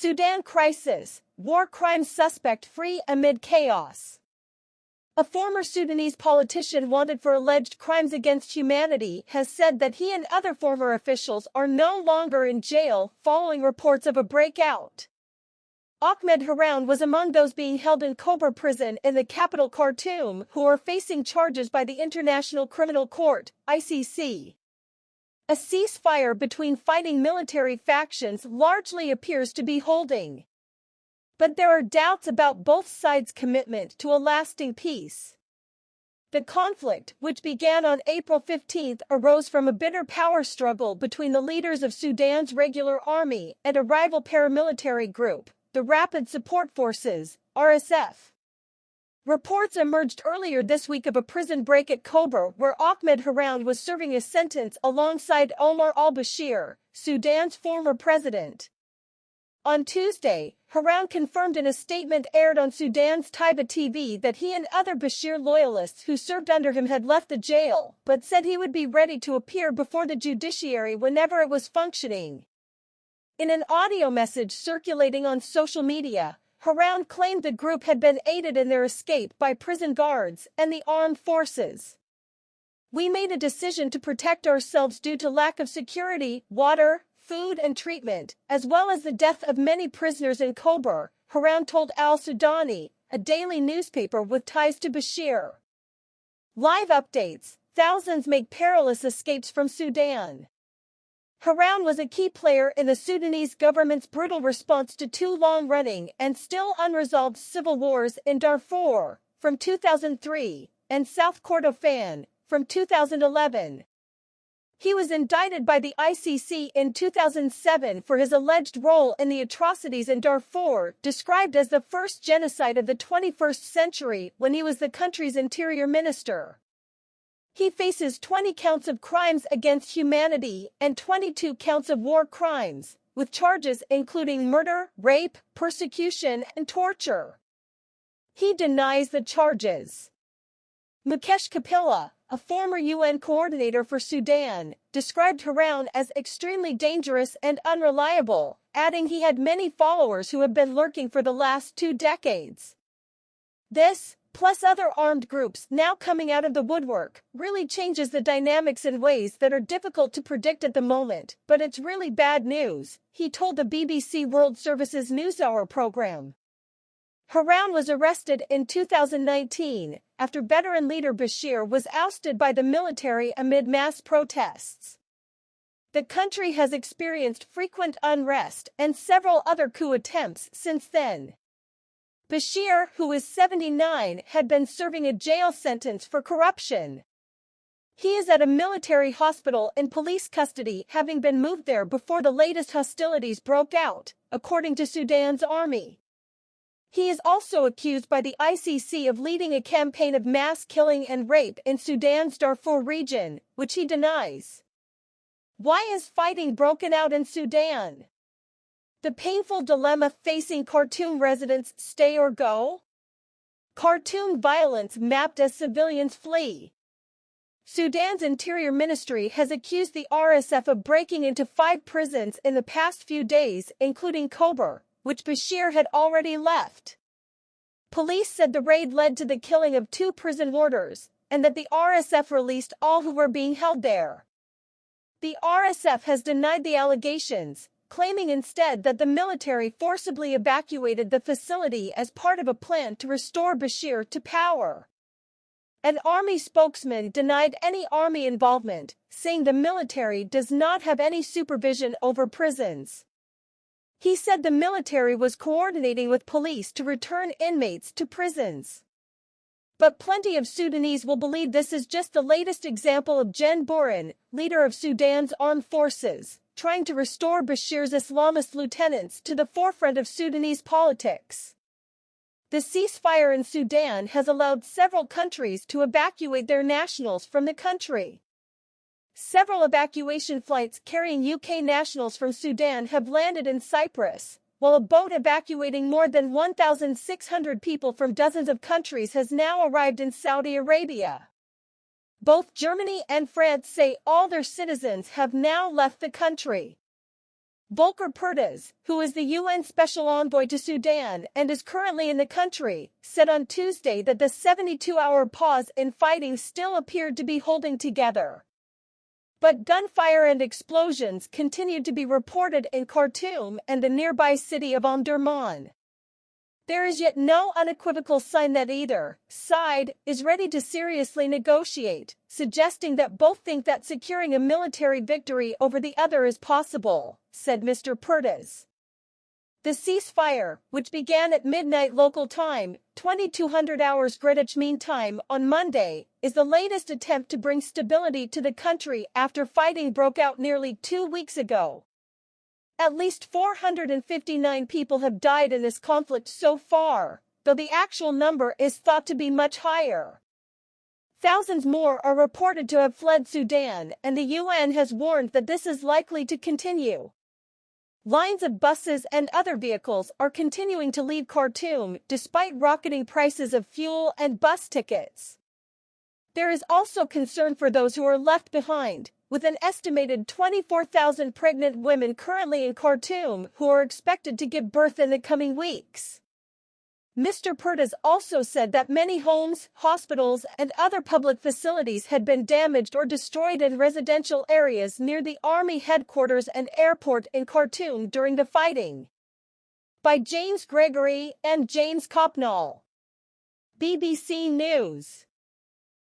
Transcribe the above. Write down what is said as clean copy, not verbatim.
Sudan crisis, war crimes suspect free amid chaos. A former Sudanese politician wanted for alleged crimes against humanity has said that he and other former officials are no longer in jail following reports of a breakout. Ahmed Haroun was among those being held in Cobra prison in the capital Khartoum who are facing charges by the International Criminal Court, ICC. A ceasefire between fighting military factions largely appears to be holding. But there are doubts about both sides' commitment to a lasting peace. The conflict, which began on April 15, arose from a bitter power struggle between the leaders of Sudan's regular army and a rival paramilitary group, the Rapid Support Forces, RSF. Reports emerged earlier this week of a prison break at Cobra where Ahmed Haroun was serving a sentence alongside Omar al-Bashir, Sudan's former president. On Tuesday, Haroun confirmed in a statement aired on Sudan's Taiba TV that he and other Bashir loyalists who served under him had left the jail, but said he would be ready to appear before the judiciary whenever it was functioning. In an audio message circulating on social media, Haroun claimed the group had been aided in their escape by prison guards and the armed forces. "We made a decision to protect ourselves due to lack of security, water, food and treatment, as well as the death of many prisoners in Cobra," Haroun told Al-Sudani, a daily newspaper with ties to Bashir. Live updates: thousands make perilous escapes from Sudan. Haroun was a key player in the Sudanese government's brutal response to two long-running and still unresolved civil wars in Darfur, from 2003, and South Kordofan, from 2011. He was indicted by the ICC in 2007 for his alleged role in the atrocities in Darfur, described as the first genocide of the 21st century when he was the country's interior minister. He faces 20 counts of crimes against humanity and 22 counts of war crimes, with charges including murder, rape, persecution, and torture. He denies the charges. Mukesh Kapila, a former UN coordinator for Sudan, described Haroun as extremely dangerous and unreliable, adding he had many followers who have been lurking for the last 2 decades. This, plus other armed groups now coming out of the woodwork, really changes the dynamics in ways that are difficult to predict at the moment, but it's really bad news, he told the BBC World Service's NewsHour program. Haroun was arrested in 2019, after veteran leader Bashir was ousted by the military amid mass protests. The country has experienced frequent unrest and several other coup attempts since then. Bashir, who is 79, had been serving a jail sentence for corruption. He is at a military hospital in police custody, having been moved there before the latest hostilities broke out, according to Sudan's army. He is also accused by the ICC of leading a campaign of mass killing and rape in Sudan's Darfur region, which he denies. Why is fighting broken out in Sudan? The painful dilemma facing Khartoum residents: stay or go? Khartoum violence mapped as civilians flee. Sudan's Interior Ministry has accused the RSF of breaking into 5 prisons in the past few days, including Cobra, which Bashir had already left. Police said the raid led to the killing of 2 prison warders, and that the RSF released all who were being held there. The RSF has denied the allegations, claiming instead that the military forcibly evacuated the facility as part of a plan to restore Bashir to power. An army spokesman denied any army involvement, saying the military does not have any supervision over prisons. He said the military was coordinating with police to return inmates to prisons. But plenty of Sudanese will believe this is just the latest example of Gen Bourhan, leader of Sudan's armed forces, trying to restore Bashir's Islamist lieutenants to the forefront of Sudanese politics. The ceasefire in Sudan has allowed several countries to evacuate their nationals from the country. Several evacuation flights carrying UK nationals from Sudan have landed in Cyprus, while a boat evacuating more than 1,600 people from dozens of countries has now arrived in Saudi Arabia. Both Germany and France say all their citizens have now left the country. Volker Perthes, who is the UN Special Envoy to Sudan and is currently in the country, said on Tuesday that the 72-hour pause in fighting still appeared to be holding together. But gunfire and explosions continued to be reported in Khartoum and the nearby city of Omdurman. There is yet no unequivocal sign that either side is ready to seriously negotiate, suggesting that both think that securing a military victory over the other is possible, said Mr. Perthes. The ceasefire, which began at midnight local time, 2200 hours Greenwich Mean Time, on Monday, is the latest attempt to bring stability to the country after fighting broke out nearly 2 weeks ago. At least 459 people have died in this conflict so far, though the actual number is thought to be much higher. Thousands more are reported to have fled Sudan, and the UN has warned that this is likely to continue. Lines of buses and other vehicles are continuing to leave Khartoum despite rocketing prices of fuel and bus tickets. There is also concern for those who are left behind, with an estimated 24,000 pregnant women currently in Khartoum who are expected to give birth in the coming weeks. Mr. Perthes also said that many homes, hospitals, and other public facilities had been damaged or destroyed in residential areas near the army headquarters and airport in Khartoum during the fighting. By James Gregory and James Copnall. BBC News.